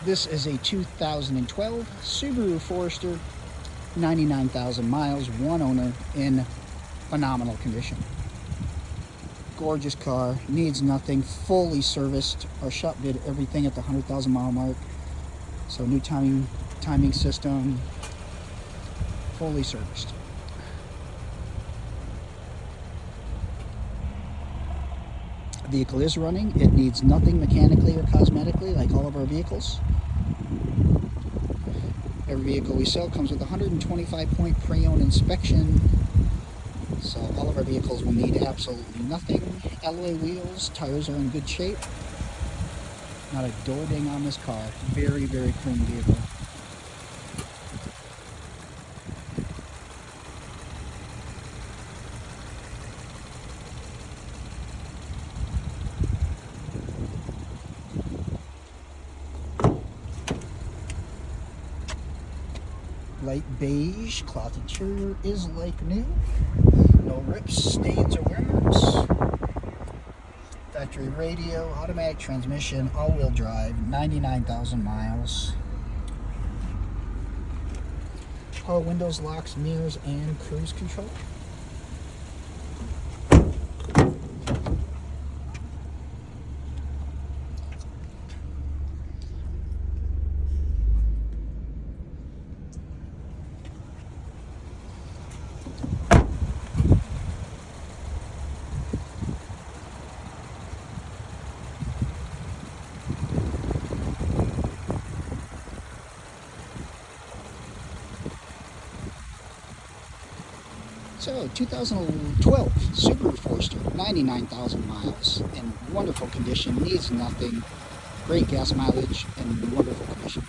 This is a 2012 Subaru Forester, 99,000 miles, one owner, in phenomenal condition. Gorgeous car, needs nothing, fully serviced. Our shop did everything at the 100,000 mile mark. So new timing system, fully serviced. The vehicle is running. It needs nothing mechanically or cosmetically, like all of our vehicles. Every vehicle we sell comes with a 125-point pre-owned inspection. So all of our vehicles will need absolutely nothing. Alloy wheels, tires are in good shape. Not a door ding on this car. Very, very clean vehicle. Light beige, cloth interior is like new. No rips, stains, or wear marks. Factory radio, automatic transmission, all-wheel drive, 99,000 miles. Power windows, locks, mirrors, and cruise control. So, 2012 Subaru Forester, 99,000 miles, in wonderful condition, needs nothing, great gas mileage, and wonderful condition.